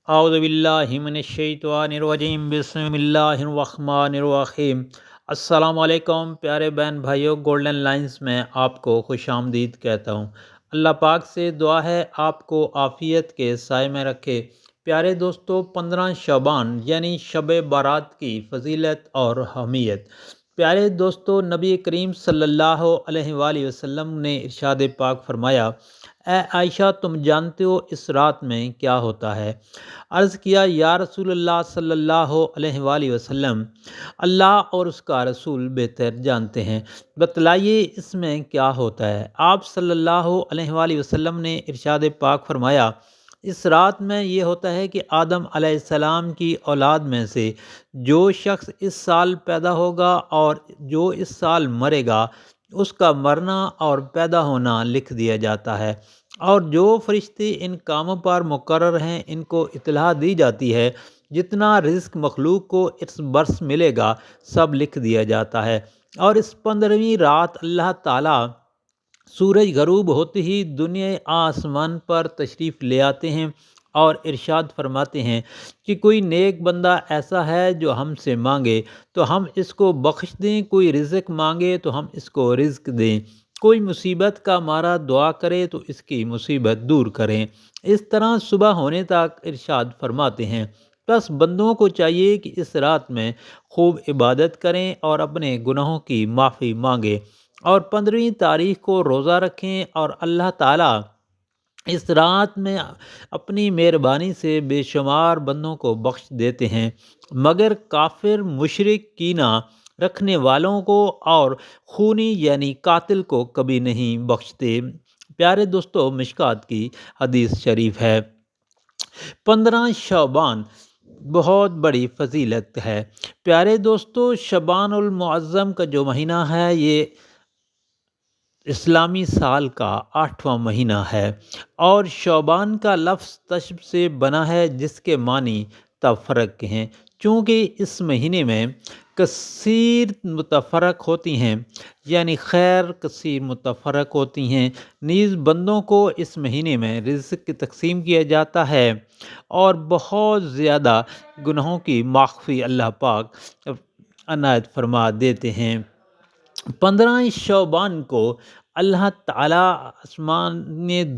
اعوذ باللہ من الشیطان الرجیم، بسم اللہ الرحمن الرحیم۔ السلام علیکم پیارے بہن بھائیوں، گولڈن لائنز میں آپ کو خوش آمدید کہتا ہوں۔ اللہ پاک سے دعا ہے آپ کو عافیت کے سائے میں رکھے۔ پیارے دوستو، 15 شعبان یعنی شب بارات کی فضیلت اور اہمیت۔ پیارے دوستو، نبی کریم صلی اللہ علیہ وآلہ وسلم نے ارشاد پاک فرمایا، اے عائشہ، تم جانتے ہو اس رات میں کیا ہوتا ہے؟ عرض کیا، یا رسول اللہ صلی اللہ علیہ وآلہ وسلم، اللہ اور اس کا رسول بہتر جانتے ہیں، بتلائیے اس میں کیا ہوتا ہے؟ آپ صلی اللہ علیہ وآلہ وسلم نے ارشاد پاک فرمایا، اس رات میں یہ ہوتا ہے کہ آدم علیہ السلام کی اولاد میں سے جو شخص اس سال پیدا ہوگا اور جو اس سال مرے گا، اس کا مرنا اور پیدا ہونا لکھ دیا جاتا ہے، اور جو فرشتے ان کاموں پر مقرر ہیں ان کو اطلاع دی جاتی ہے، جتنا رزق مخلوق کو اس برس ملے گا سب لکھ دیا جاتا ہے۔ اور اس 15ویں رات اللہ تعالیٰ سورج غروب ہوتے ہی دنیا آسمان پر تشریف لے آتے ہیں اور ارشاد فرماتے ہیں کہ کوئی نیک بندہ ایسا ہے جو ہم سے مانگے تو ہم اس کو بخش دیں، کوئی رزق مانگے تو ہم اس کو رزق دیں، کوئی مصیبت کا مارا دعا کرے تو اس کی مصیبت دور کریں۔ اس طرح صبح ہونے تک ارشاد فرماتے ہیں۔ بس بندوں کو چاہیے کہ اس رات میں خوب عبادت کریں اور اپنے گناہوں کی معافی مانگیں، اور 15ویں تاریخ کو روزہ رکھیں، اور اللہ تعالیٰ اس رات میں اپنی مہربانی سے بے شمار بندوں کو بخش دیتے ہیں، مگر کافر، مشرک، کینہ رکھنے والوں کو اور خونی یعنی قاتل کو کبھی نہیں بخشتے۔ پیارے دوستو، مشکات کی حدیث شریف ہے، 15 شعبان بہت بڑی فضیلت ہے۔ پیارے دوستو، شعبان المعظم کا جو مہینہ ہے یہ اسلامی سال کا 8واں مہینہ ہے، اور شعبان کا لفظ تشب سے بنا ہے جس کے معنی تفرق کے ہیں، چونکہ اس مہینے میں کثیر متفرق ہوتی ہیں، یعنی خیر کثیر متفرق ہوتی ہیں، نیز بندوں کو اس مہینے میں رزق کی تقسیم کیا جاتا ہے، اور بہت زیادہ گناہوں کی معافی اللہ پاک عنایت فرما دیتے ہیں۔ 15 شعبان کو اللہ تعالیٰ آسمان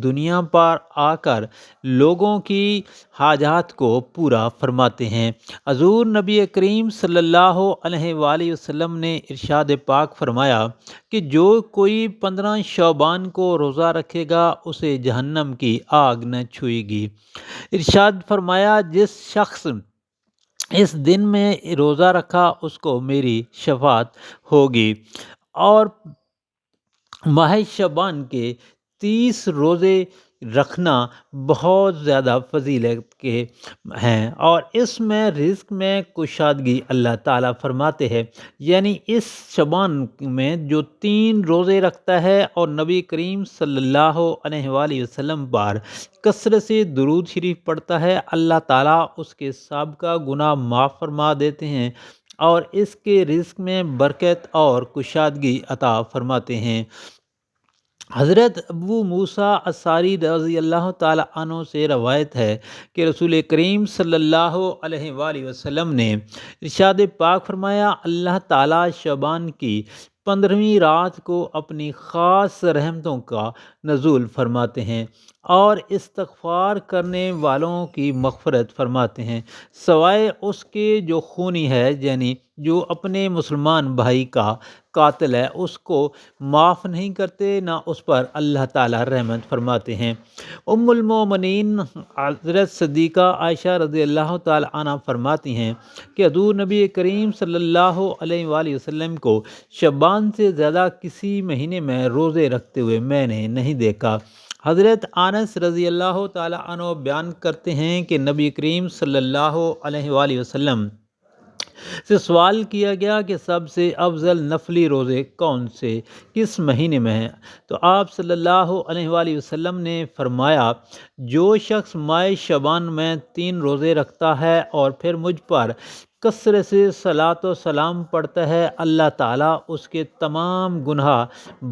دنیا پر آ کر لوگوں کی حاجات کو پورا فرماتے ہیں۔ حضور نبی کریم صلی اللہ علیہ وآلہ وسلم نے ارشاد پاک فرمایا کہ جو کوئی 15 شعبان کو روزہ رکھے گا اسے جہنم کی آگ نہ چھوئے گی۔ ارشاد فرمایا، جس شخص اس دن میں روزہ رکھا اس کو میری شفاعت ہوگی۔ اور ماہ شعبان کے 30 روزے رکھنا بہت زیادہ فضیلت کے ہیں، اور اس میں رزق میں کشادگی اللہ تعالیٰ فرماتے ہیں، یعنی اس شعبان میں جو 3 روزے رکھتا ہے اور نبی کریم صلی اللہ علیہ وآلہ وسلم پر کثرت سے درود شریف پڑھتا ہے، اللہ تعالیٰ اس کے سابقہ گناہ معاف فرما دیتے ہیں اور اس کے رزق میں برکت اور کشادگی عطا فرماتے ہیں۔ حضرت ابو موسیٰ اشعری رضی اللہ تعالیٰ عنہ سے روایت ہے کہ رسول کریم صلی اللہ علیہ وآلہ وسلم نے ارشاد پاک فرمایا، اللہ تعالیٰ شعبان کی 15ویں رات کو اپنی خاص رحمتوں کا نزول فرماتے ہیں اور استغفار کرنے والوں کی مغفرت فرماتے ہیں، سوائے اس کے جو خونی ہے، یعنی جو اپنے مسلمان بھائی کا قاتل ہے، اس کو معاف نہیں کرتے، نہ اس پر اللہ تعالیٰ رحمت فرماتے ہیں۔ ام المومنین حضرت صدیقہ عائشہ رضی اللہ تعالیٰ عنہ فرماتی ہیں کہ حضور نبی کریم صلی اللہ علیہ وآلہ وسلم کو شعبان سے زیادہ کسی مہینے میں روزے رکھتے ہوئے میں نے نہیں دیکھا۔ حضرت انس رضی اللہ تعالیٰ عنہ بیان کرتے ہیں کہ نبی کریم صلی اللہ علیہ وآلہ وسلم سے سوال کیا گیا کہ سب سے افضل نفلی روزے کون سے کس مہینے میں ہیں، تو آپ صلی اللہ علیہ وآلہ وسلم نے فرمایا، جو شخص ماہ شعبان میں 3 روزے رکھتا ہے اور پھر مجھ پر کثرت سے صلاۃ و سلام پڑھتا ہے، اللہ تعالیٰ اس کے تمام گناہ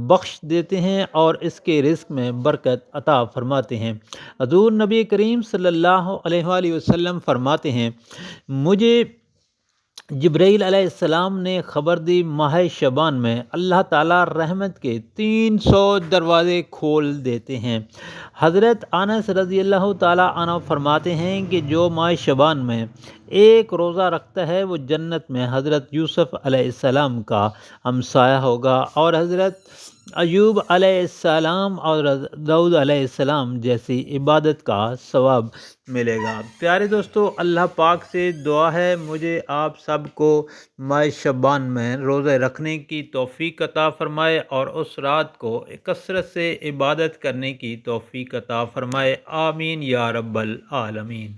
بخش دیتے ہیں اور اس کے رزق میں برکت عطا فرماتے ہیں۔ حضور نبی کریم صلی اللہ علیہ وآلہ وسلم فرماتے ہیں، مجھے جبرائیل علیہ السلام نے خبر دی ماہ شعبان میں اللہ تعالیٰ رحمت کے 300 دروازے کھول دیتے ہیں۔ حضرت انس رضی اللہ تعالیٰ عنہ فرماتے ہیں کہ جو ماہ شعبان میں ایک روزہ رکھتا ہے وہ جنت میں حضرت یوسف علیہ السلام کا ہمسایہ ہوگا اور حضرت ایوب علیہ السلام اور داؤد علیہ السلام جیسی عبادت کا ثواب ملے گا۔ پیارے دوستو، اللہ پاک سے دعا ہے مجھے آپ سب کو ماہ شعبان میں روزے رکھنے کی توفیق عطا فرمائے اور اس رات کو کثرت سے عبادت کرنے کی توفیق عطا فرمائے۔ آمین یا رب العالمین۔